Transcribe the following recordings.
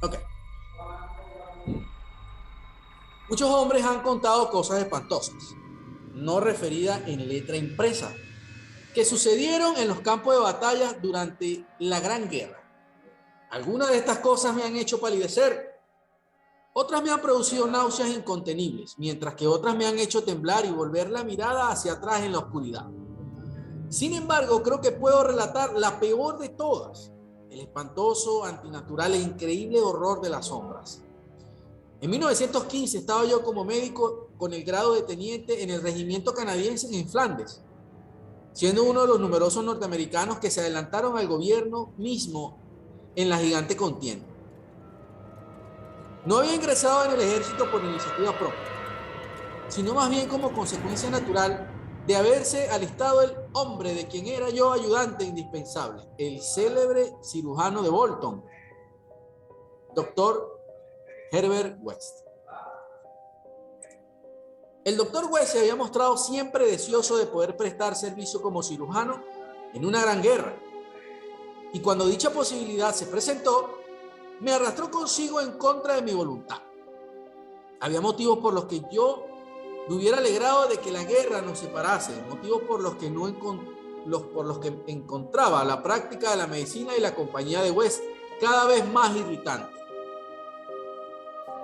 Ok. Muchos hombres han contado cosas espantosas, no referidas en letra impresa, que sucedieron en los campos de batalla durante la Gran Guerra. Algunas de estas cosas me han hecho palidecer, otras me han producido náuseas incontenibles, mientras que otras me han hecho temblar y volver la mirada hacia atrás en la oscuridad. Sin embargo, creo que puedo relatar la peor de todas, el espantoso, antinatural e increíble horror de las sombras. En 1915 estaba yo como médico con el grado de teniente en el regimiento canadiense en Flandes, siendo uno de los numerosos norteamericanos que se adelantaron al gobierno mismo en la gigante contienda. No había ingresado en el ejército por iniciativa propia, sino más bien como consecuencia natural de haberse alistado el hombre de quien era yo ayudante indispensable, el célebre cirujano de Bolton, doctor Herbert West. El doctor West se había mostrado siempre deseoso de poder prestar servicio como cirujano en una gran guerra, y cuando dicha posibilidad se presentó, me arrastró consigo en contra de mi voluntad. Había motivos por los que yo me hubiera alegrado de que la guerra nos separase, motivos por los que encontraba la práctica de la medicina y la compañía de West cada vez más irritante.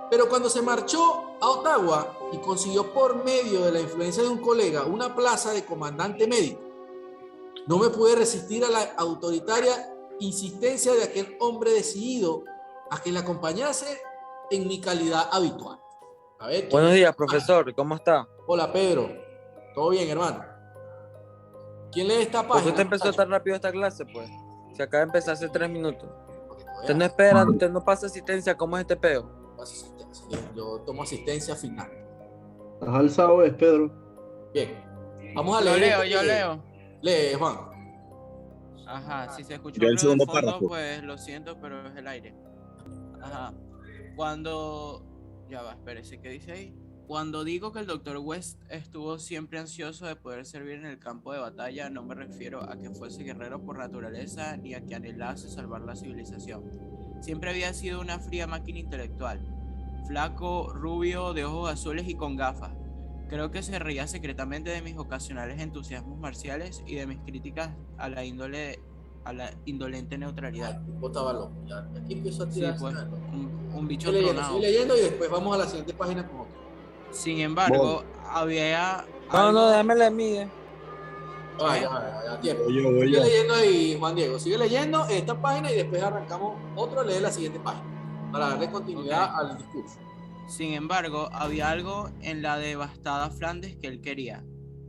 Pero cuando se marchó a Ottawa y consiguió por medio de la influencia de un colega una plaza de comandante médico, no me pude resistir a la autoritaria insistencia de aquel hombre decidido a que le acompañase en mi calidad habitual. A ver, ¿quién Buenos le... días, profesor. ¿Cómo está? Hola, Pedro. ¿Todo bien, hermano? ¿Quién lee esta ¿Por qué página, usted empezó muchacho? tan rápido esta clase, pues? Se acaba de empezar hace 3 minutos. Porque Usted todavía no espera, usted no pasa asistencia. ¿Cómo es este peo? paso asistencia. Yo tomo asistencia final. ¿Estás alzado, ves, Pedro? Bien. Vamos a Yo leer leo, este yo que leo. lee, Juan. Ajá, si se escucha Yo un el ruido de segundo fondo, párrafo. pues lo siento, pero es el aire. Ajá. Cuando... Ya va, espérese, ¿qué dice ahí? Cuando digo que el Dr. West estuvo siempre ansioso de poder servir en el campo de batalla, no me refiero a que fuese guerrero por naturaleza ni a que anhelase salvar la civilización. Siempre había sido una fría máquina intelectual, flaco, rubio, de ojos azules y con gafas. Creo que se reía secretamente de mis ocasionales entusiasmos marciales y de mis críticas a la indolente neutralidad. El tipo estaba loco. Ya, aquí empiezo a Sí, tirar. pues, un bicho Sigue tronado. leyendo y después vamos a la siguiente página con otro. Sin embargo, había No, algo... déjame la mía. Ya, tiempo. Voy Sigue yo. leyendo ahí, Juan Diego. Sigue leyendo esta página y después arrancamos otro a leer la siguiente página para darle continuidad Ok. al discurso. Sin embargo, había algo en la devastada Flandes que él quería,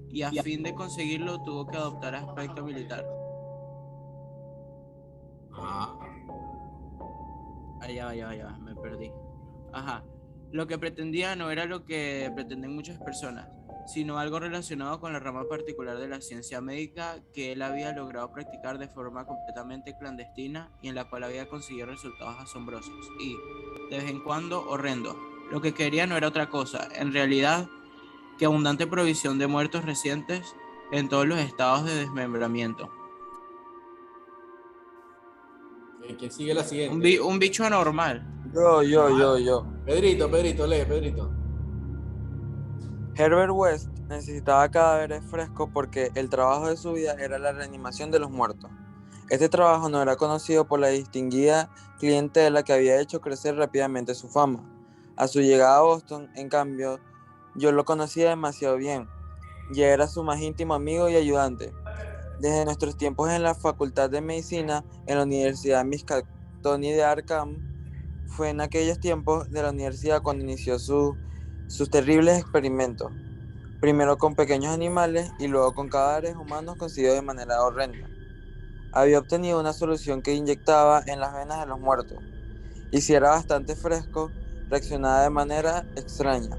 y a fin de conseguirlo tuvo que adoptar aspecto militar. Ah, Ya, me perdí. Ajá. Lo que pretendía no era lo que pretenden muchas personas, sino algo relacionado con la rama particular de la ciencia médica que él había logrado practicar de forma completamente clandestina y en la cual había conseguido resultados asombrosos y, de vez en cuando, horrendos. Lo que quería no era otra cosa, en realidad, que abundante provisión de muertos recientes en todos los estados de desmembramiento. ¿quién sigue la siguiente? Un bicho anormal. Yo. Pedrito, lee, Pedrito. Herbert West necesitaba cadáveres frescos porque el trabajo de su vida era la reanimación de los muertos. Este trabajo no era conocido por la distinguida clientela que había hecho crecer rápidamente su fama. A su llegada a Boston, en cambio, yo lo conocía demasiado bien. Ya era su más íntimo amigo y ayudante. Desde nuestros tiempos en la Facultad de Medicina, en la Universidad Miskatonic de Arkham, fue en aquellos tiempos de la universidad cuando inició sus terribles experimentos, primero con pequeños animales y luego con cadáveres humanos conseguidos de manera horrenda. Había obtenido una solución que inyectaba en las venas de los muertos, y si era bastante fresco, reaccionaba de manera extraña.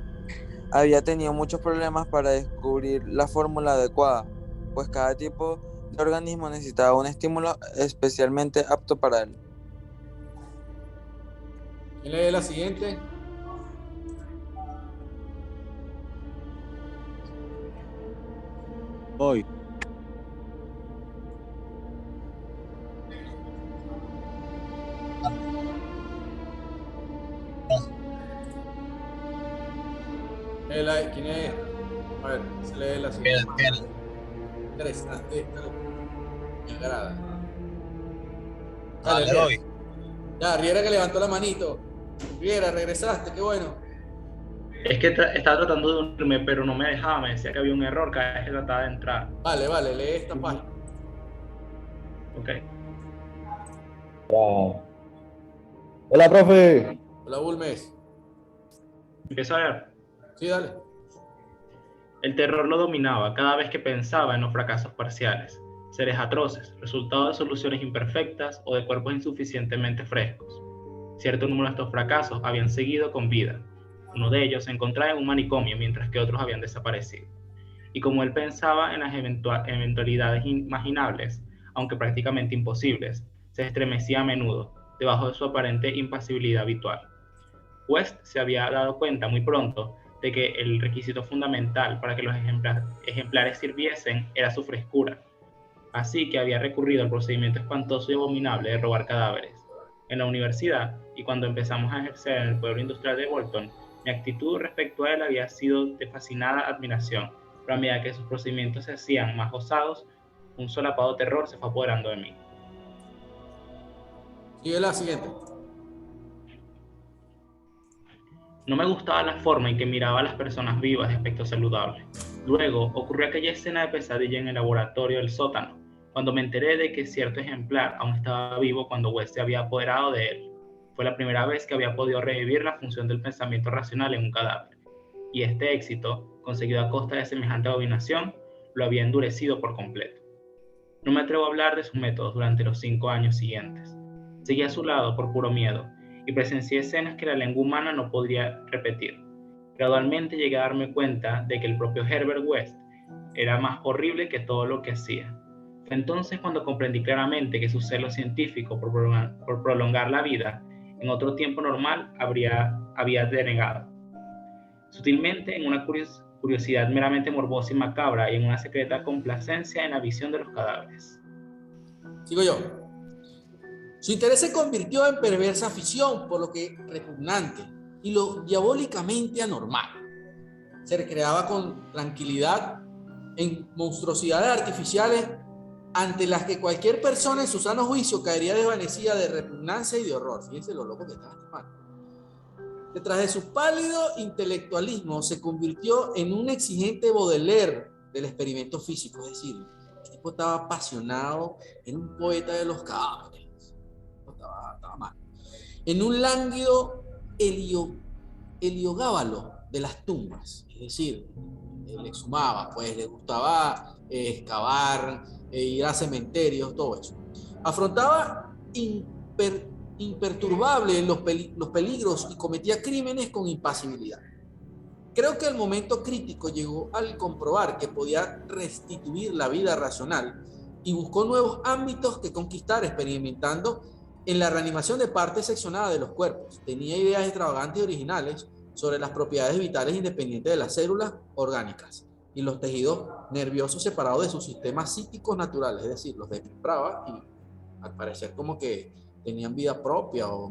Había tenido muchos problemas para descubrir la fórmula adecuada, pues cada tipo de organismo necesitaba un estímulo especialmente apto para él. ¿Quién lee la siguiente? Voy. ¿Quién es? A ver, se lee la siguiente. Interesante. Me agrada. Dale, Le Riera. doy. Ya, Riera que levantó la manito. Riera, regresaste, qué bueno. Es que estaba tratando de unirme, pero no me dejaba, me decía que había un error cada vez que trataba de entrar. Vale, lee esta página. Ok. Hola, profe. Hola, Bulmes. Empiezo a ver. Sí, dale. El terror lo dominaba cada vez que pensaba en los fracasos parciales, seres atroces, resultado de soluciones imperfectas o de cuerpos insuficientemente frescos. Cierto número de estos fracasos habían seguido con vida. Uno de ellos se encontraba en un manicomio, mientras que otros habían desaparecido. Y como él pensaba en las eventualidades imaginables, aunque prácticamente imposibles, se estremecía a menudo, debajo de su aparente impasibilidad habitual. West se había dado cuenta muy pronto de que el requisito fundamental para que los ejemplares sirviesen era su frescura, así que había recurrido al procedimiento espantoso y abominable de robar cadáveres. En la universidad, y cuando empezamos a ejercer en el pueblo industrial de Bolton, mi actitud respecto a él había sido de fascinada admiración, pero a medida que sus procedimientos se hacían más osados, un solapado terror se fue apoderando de mí. Sigue la siguiente. No me gustaba la forma en que miraba a las personas vivas de aspecto saludable. Luego ocurrió aquella escena de pesadilla en el laboratorio del sótano, cuando me enteré de que cierto ejemplar aún estaba vivo cuando West se había apoderado de él. Fue la primera vez que había podido revivir la función del pensamiento racional en un cadáver, y este éxito, conseguido a costa de semejante abominación, lo había endurecido por completo. No me atrevo a hablar de sus métodos durante los 5 años siguientes. Seguí a su lado por puro miedo, y presencié escenas que la lengua humana no podría repetir. Gradualmente llegué a darme cuenta de que el propio Herbert West era más horrible que todo lo que hacía. Fue entonces cuando comprendí claramente que su celo científico por prolongar la vida en otro tiempo normal había denegado. Sutilmente, en una curiosidad meramente morbosa y macabra, y en una secreta complacencia en la visión de los cadáveres. Sigo yo. Su interés se convirtió en perversa afición, por lo que repugnante y lo diabólicamente anormal. Se recreaba con tranquilidad en monstruosidades artificiales ante las que cualquier persona en su sano juicio caería desvanecida de repugnancia y de horror. Fíjense lo loco que estaba este man. Detrás de su pálido intelectualismo se convirtió en un exigente Baudelaire del experimento físico, es decir, el tipo estaba apasionado, en un poeta de los cadáveres. Estaba mal. En un lánguido heliogábalo de las tumbas, es decir, le exhumaba, pues le gustaba excavar, ir a cementerios, todo eso. Afrontaba imperturbable los peligros y cometía crímenes con impasibilidad. Creo que el momento crítico llegó al comprobar que podía restituir la vida racional y buscó nuevos ámbitos que conquistar experimentando en la reanimación de partes seccionadas de los cuerpos. Tenía ideas extravagantes y originales sobre las propiedades vitales independientes de las células orgánicas y los tejidos nerviosos separados de sus sistemas psíquicos naturales, es decir, los desmembraba y al parecer como que tenían vida propia o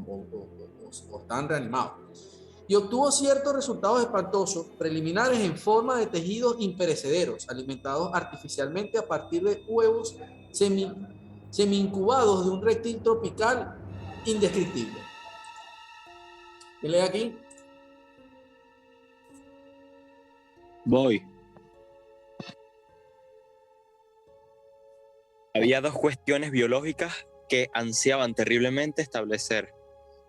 estaban reanimados. Y obtuvo ciertos resultados espantosos preliminares en forma de tejidos imperecederos, alimentados artificialmente a partir de huevos semi-incubados de un reptil tropical indescriptible. ¿Qué lee aquí? Voy. Había dos cuestiones biológicas que ansiaban terriblemente establecer.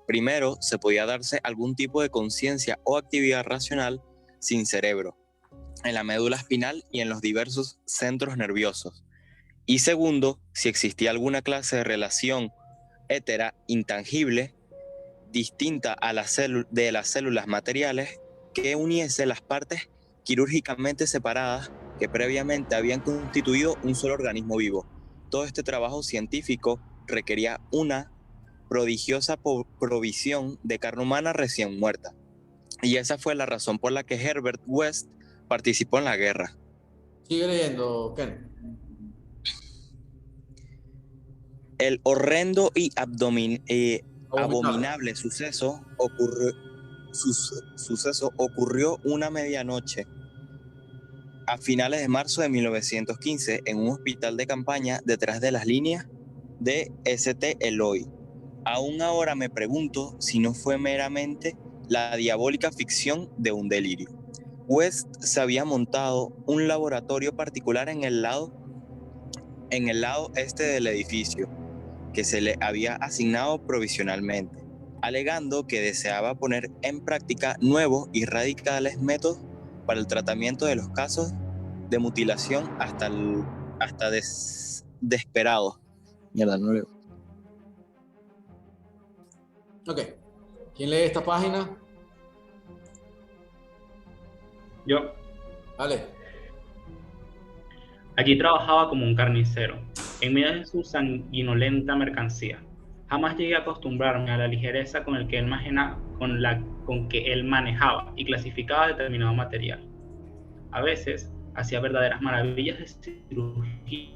Primero, se podía darse algún tipo de conciencia o actividad racional sin cerebro, en la médula espinal y en los diversos centros nerviosos. Y segundo, si existía alguna clase de relación étera intangible, distinta a de las células materiales, que uniese las partes quirúrgicamente separadas que previamente habían constituido un solo organismo vivo. Todo este trabajo científico requería una prodigiosa provisión de carne humana recién muerta. Y esa fue la razón por la que Herbert West participó en la guerra. Sigue leyendo, Ken. El horrendo y abominable suceso suceso ocurrió una medianoche a finales de marzo de 1915 en un hospital de campaña detrás de las líneas de St. Eloi. Aún ahora me pregunto si no fue meramente la diabólica ficción de un delirio. West se había montado un laboratorio particular en el lado este del edificio, que se le había asignado provisionalmente, alegando que deseaba poner en práctica nuevos y radicales métodos para el tratamiento de los casos de mutilación hasta desesperados. Mierda, no leo. Ok. ¿Quién lee esta página? Yo. Vale. Allí trabajaba como un carnicero, en medio de su sanguinolenta mercancía. Jamás llegué a acostumbrarme a la ligereza con que él manejaba y clasificaba determinado material. A veces hacía verdaderas maravillas de cirugía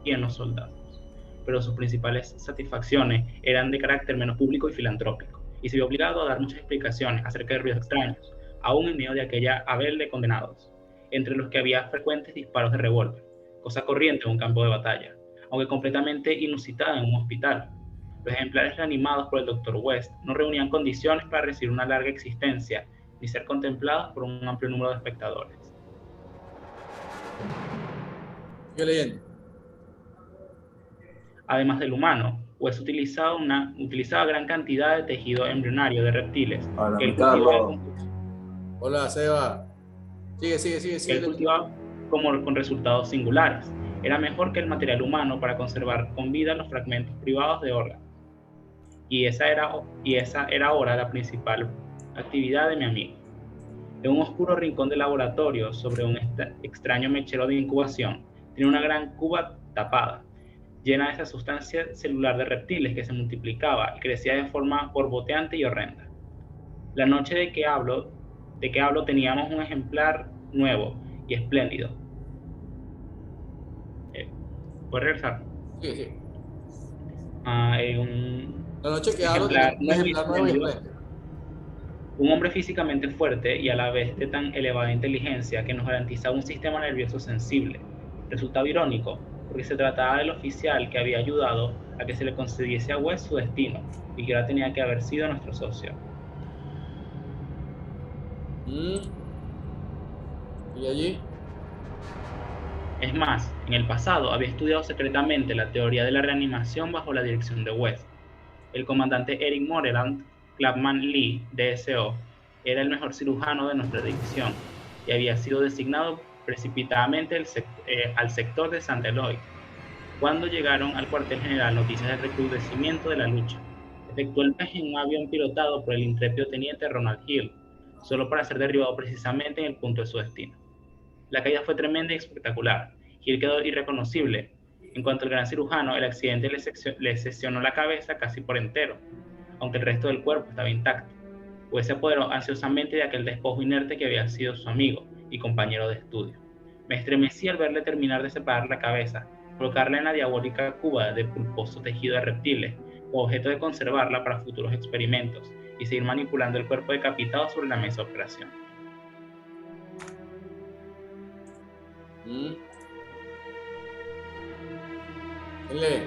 en los soldados, pero sus principales satisfacciones eran de carácter menos público y filantrópico, y se vio obligado a dar muchas explicaciones acerca de ruidos extraños, aún en medio de aquella habel de condenados, entre los que había frecuentes disparos de revólver, cosa corriente en un campo de batalla, aunque completamente inusitada en un hospital. Los ejemplares reanimados por el Dr. West no reunían condiciones para recibir una larga existencia, ni ser contemplados por un amplio número de espectadores. Sigue leyendo. Además del humano, West utilizaba gran cantidad de tejido embrionario de reptiles que él cultivaba Hola, Seba. Sigue. él cultivaba con resultados singulares. Era mejor que el material humano para conservar con vida los fragmentos privados de órganos. Y esa era ahora la principal actividad de mi amigo. En un oscuro rincón del laboratorio, sobre un extraño mechero de incubación, tenía una gran cuba tapada, llena de esa sustancia celular de reptiles que se multiplicaba y crecía de forma borboteante y horrenda. La noche de que hablo teníamos un ejemplar nuevo y espléndido. ¿Puedes regresar? Sí. La noche que hablo tenía un ejemplar nuevo y espléndido. Un hombre físicamente fuerte y a la vez de tan elevada inteligencia que nos garantizaba un sistema nervioso sensible. Resultaba irónico, porque se trataba del oficial que había ayudado a que se le concediese a West su destino y que ahora tenía que haber sido nuestro socio. ¿Y allí? Es más, en el pasado había estudiado secretamente la teoría de la reanimación bajo la dirección de West. El comandante Eric Moreland Clapman Lee, DSO, era el mejor cirujano de nuestra división y había sido designado precipitadamente al sector de St. Eloi. Cuando llegaron al cuartel general noticias del recrudecimiento de la lucha, efectuó el viaje en un avión pilotado por el intrépido teniente Ronald Hill, solo para ser derribado precisamente en el punto de su destino. La caída fue tremenda y espectacular. Hill quedó irreconocible. En cuanto al gran cirujano, el accidente le seccionó la cabeza casi por entero, aunque el resto del cuerpo estaba intacto. Pues se apoderó ansiosamente de aquel despojo inerte que había sido su amigo y compañero de estudio. Me estremecí al verle terminar de separar la cabeza, colocarla en la diabólica cuba de pulposo tejido de reptiles, con objeto de conservarla para futuros experimentos, y seguir manipulando el cuerpo decapitado sobre la mesa de operación. ¿Qué lee?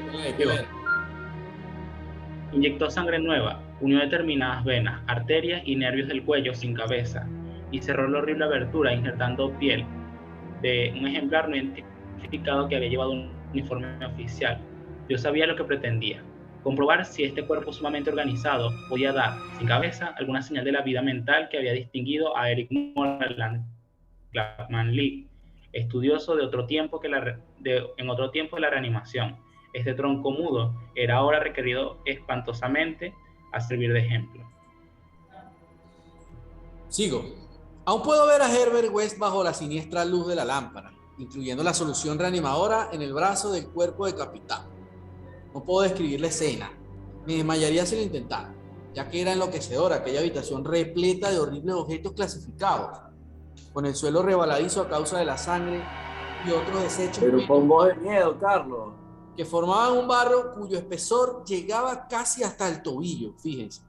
Inyectó sangre nueva, unió determinadas venas, arterias y nervios del cuello sin cabeza, y cerró la horrible abertura injertando piel de un ejemplar no identificado que había llevado un uniforme oficial. Yo sabía lo que pretendía: comprobar si este cuerpo sumamente organizado podía dar, sin cabeza, alguna señal de la vida mental que había distinguido a Eric Moreland Clapman Lee, estudioso en otro tiempo de la reanimación. Este tronco mudo era ahora requerido espantosamente a servir de ejemplo. Sigo. Aún puedo ver a Herbert West bajo la siniestra luz de la lámpara, incluyendo la solución reanimadora en el brazo del cuerpo decapitado. No puedo describir la escena. Me desmayaría si lo intentara, ya que era enloquecedora aquella habitación repleta de horribles objetos clasificados, con el suelo rebaladizo a causa de la sangre y otros desechos. Pero con voz de miedo, Carlos. Que formaban un barro cuyo espesor llegaba casi hasta el tobillo, fíjense.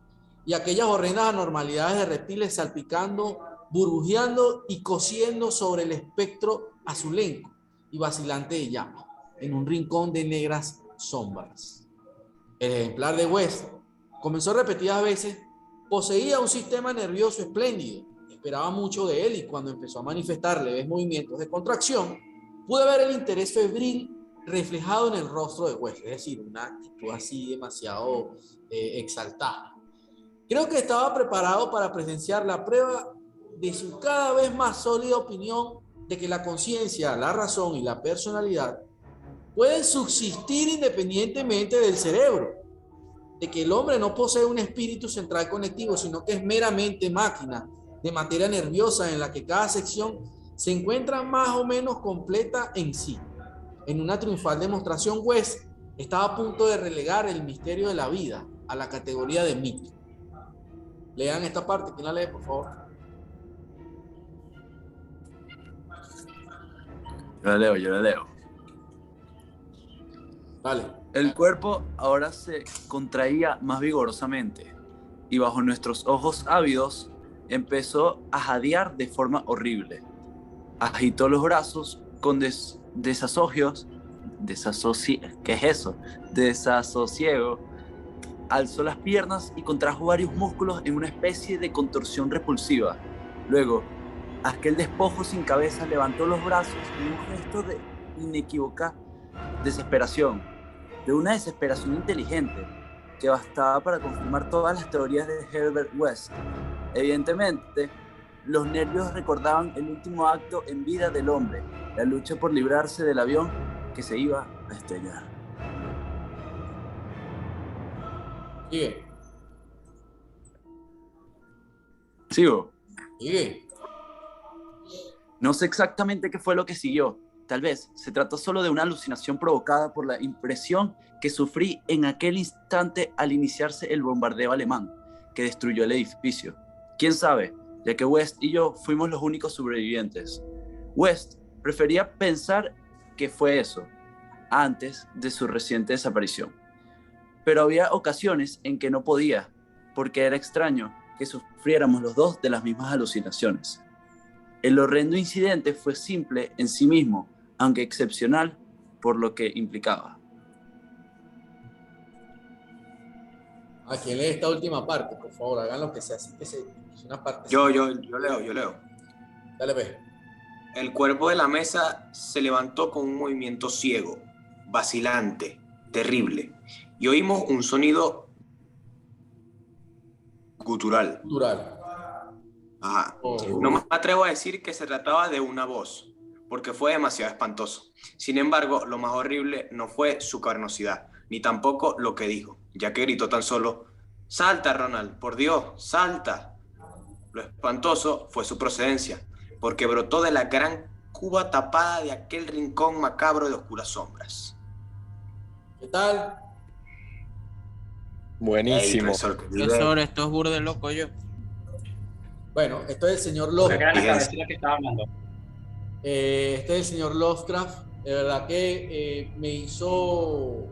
y aquellas horrendas anormalidades de reptiles salpicando, burbujeando y cosiendo sobre el espectro azulenco y vacilante de llama, en un rincón de negras sombras. El ejemplar de West comenzó repetidas veces, poseía un sistema nervioso espléndido, esperaba mucho de él y cuando empezó a manifestar leves movimientos de contracción, pude ver el interés febril reflejado en el rostro de West, es decir, una actitud así demasiado exaltada. Creo que estaba preparado para presenciar la prueba de su cada vez más sólida opinión de que la conciencia, la razón y la personalidad pueden subsistir independientemente del cerebro, de que el hombre no posee un espíritu central conectivo, sino que es meramente máquina de materia nerviosa en la que cada sección se encuentra más o menos completa en sí. En una triunfal demostración, West estaba a punto de relegar el misterio de la vida a la categoría de mito. Lean esta parte. ¿Quién la lee, por favor? Yo la leo. Vale. El cuerpo ahora se contraía más vigorosamente y bajo nuestros ojos ávidos empezó a jadear de forma horrible. Agitó los brazos con desasosiego, alzó las piernas y contrajo varios músculos en una especie de contorsión repulsiva. Luego, aquel despojo sin cabeza levantó los brazos en un gesto de inequívoca desesperación, de una desesperación inteligente que bastaba para confirmar todas las teorías de Herbert West. Evidentemente, los nervios recordaban el último acto en vida del hombre, la lucha por librarse del avión que se iba a estrellar. Sigue. ¿Sigo? Sigue. No sé exactamente qué fue lo que siguió. Tal vez se trató solo de una alucinación provocada por la impresión que sufrí en aquel instante al iniciarse el bombardeo alemán que destruyó el edificio. ¿Quién sabe? Ya que West y yo fuimos los únicos sobrevivientes. West prefería pensar que fue eso, antes de su reciente desaparición. Pero había ocasiones en que no podía, porque era extraño que sufriéramos los dos de las mismas alucinaciones. El horrendo incidente fue simple en sí mismo, aunque excepcional por lo que implicaba. ¿A quién lee esta última parte? Por favor, hagan lo que sea, así que es una parte. Yo leo. Dale, ve. El cuerpo de la mesa se levantó con un movimiento ciego, vacilante, terrible, y oímos un sonido gutural. Cultural. Ajá. Oh. No me atrevo a decir que se trataba de una voz, porque fue demasiado espantoso. Sin embargo, lo más horrible no fue su carnosidad, ni tampoco lo que dijo, ya que gritó tan solo: «¡Salta, Ronald! ¡Por Dios, salta!». Lo espantoso fue su procedencia, porque brotó de la gran cuba tapada de aquel rincón macabro de oscuras sombras. ¿Qué tal? Buenísimo. Profesor, esto es burde loco yo. Bueno, esto es el señor Esa Lovecraft. era la cabecita que estaba hablando. Este es el señor Lovecraft. De verdad que me hizo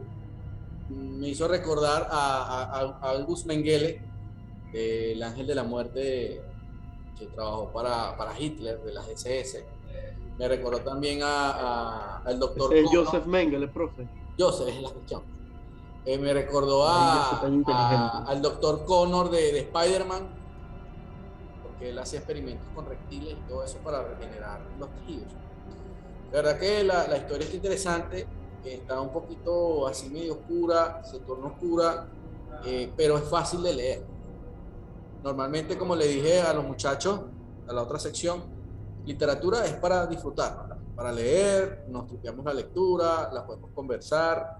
recordar a August Mengele, del Ángel de la Muerte, que trabajó para Hitler, de las SS. Me recordó también al doctor Ese es Joseph Mengele, profe. Joseph es la cuestión. Me recordó al doctor Connor de Spider-Man, porque él hacía experimentos con reptiles y todo eso para regenerar los tejidos. La verdad que la historia está interesante, está un poquito así medio oscura, se torna oscura, pero es fácil de leer. Normalmente, como le dije a los muchachos, a la otra sección, literatura es para disfrutar, ¿no? Para leer, nos tripeamos la lectura, la podemos conversar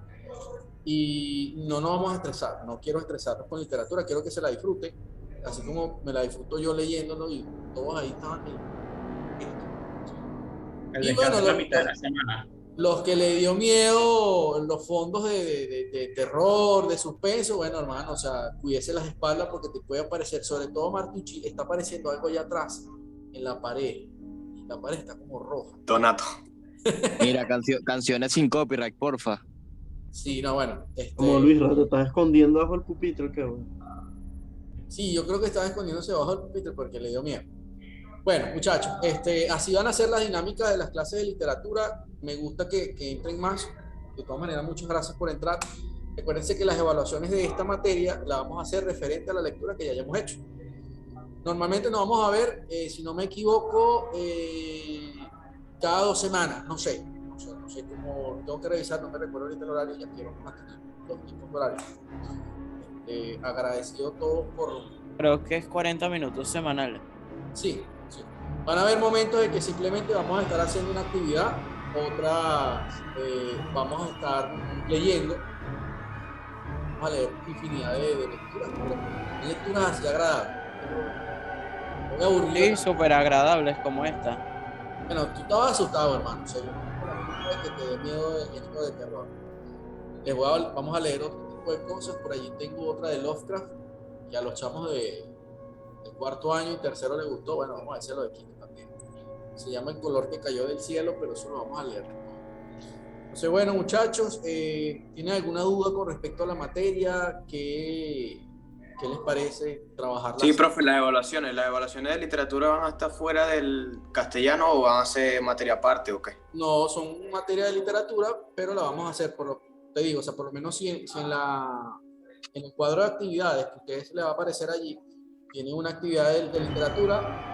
y no nos vamos a estresar. No quiero estresarnos con literatura, quiero que se la disfruten, así como me la disfruto yo leyéndolo y todos ahí estaban. Y bueno, la mitad de la semana. Los que le dio miedo los fondos de terror, de suspenso, bueno, hermano, o sea, cuídese las espaldas porque te puede aparecer, sobre todo Martucci, está apareciendo algo allá atrás, en la pared. Y la pared está como roja. Donato. Mira, canciones sin copyright, porfa. Sí, no, bueno. Como Luis, te estás escondiendo bajo el pupitre, ¿qué? Sí, yo creo que estaba escondiéndose bajo el pupitre porque le dio miedo. Bueno, muchachos, así van a ser las dinámicas de las clases de literatura. Me gusta que entren más. De todas maneras, muchas gracias por entrar. Recuérdense que las evaluaciones de esta materia las vamos a hacer referente a la lectura que ya hayamos hecho. Normalmente nos vamos a ver, si no me equivoco, cada 2 semanas, no sé cómo, tengo que revisar, no me recuerdo ahorita el horario, ya quiero mantener los tipos de horarios. Agradecido a todos por... Creo que es 40 minutos semanales. Sí. Van a haber momentos de que simplemente vamos a estar haciendo una actividad, otras vamos a estar leyendo, vamos a leer infinidad de lecturas, lecturas así agradables. Muy aburridas. Sí, súper agradables como esta. Bueno, tú estabas asustado, hermano. O sea, yo no es que te dé miedo el género de terror. Vamos a leer otro tipo de cosas. Por allí tengo otra de Lovecraft, que a los chamos de cuarto año y tercero les gustó. Bueno, vamos a hacerlo de quinto también. Se llama El color que cayó del cielo, pero eso lo vamos a leer. Entonces, bueno, muchachos, ¿tienen alguna duda con respecto a la materia? ¿Qué les parece trabajarla? Sí, profe, las evaluaciones de literatura van a estar fuera del castellano o van a ser materia aparte o qué? No, son materia de literatura, pero la vamos a hacer, te digo, o sea, por lo menos si en el cuadro de actividades que a ustedes les va a aparecer allí, tienen una actividad de literatura,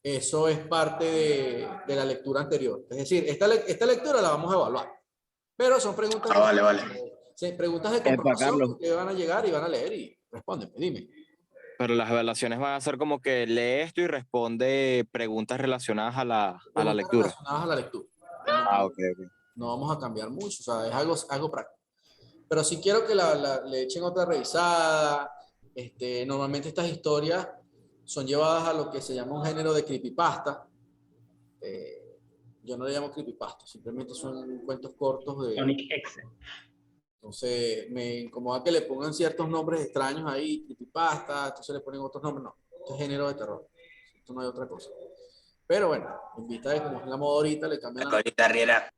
eso es parte de la lectura anterior. Es decir, esta lectura la vamos a evaluar, pero son preguntas, Vale. preguntas de comprobación que ustedes van a llegar y van a leer y responden. Dime. Pero las evaluaciones van a ser como que lee esto y responde preguntas relacionadas a la lectura. Relacionadas a la lectura. Ok. No vamos a cambiar mucho, o sea, es algo práctico. Pero sí quiero que le echen otra revisada. Normalmente estas historias son llevadas a lo que se llama un género de creepypasta. Yo no le llamo creepypasta, simplemente son cuentos cortos de... Sonic X. Entonces me incomoda que le pongan ciertos nombres extraños ahí, creepypasta, entonces le ponen otros nombres. No, esto es género de terror. Esto no hay otra cosa. Pero bueno, invita de como es la moda ahorita, le cambian la...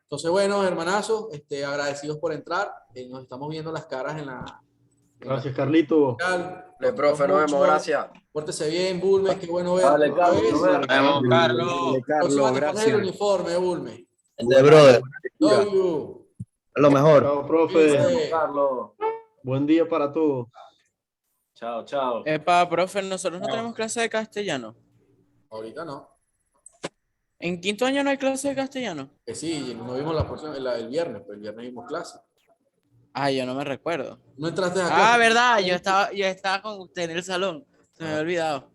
Entonces, bueno, hermanazos, agradecidos por entrar. Nos estamos viendo las caras en la... Gracias, Carlito. Le profe, nos vemos, gracias. Pórtese bien, Bulmes, qué bueno verte. Dale, Carlos, otra vez. nos vemos, Carlos. Próxima te pones el uniforme, Bulmes. El de brother, Love you. lo mejor. Chao, profe. Cuídense. Carlos. Buen día para todos. Chao. Epa, profe, nosotros no tenemos clase de castellano. Ahorita no. ¿En quinto año no hay clase de castellano? Que sí, no vimos el viernes, pero el viernes vimos clase. Ah, yo no me recuerdo. ¿No entraste a Ah, clase? verdad, yo estaba con usted en el salón. Se me había olvidado.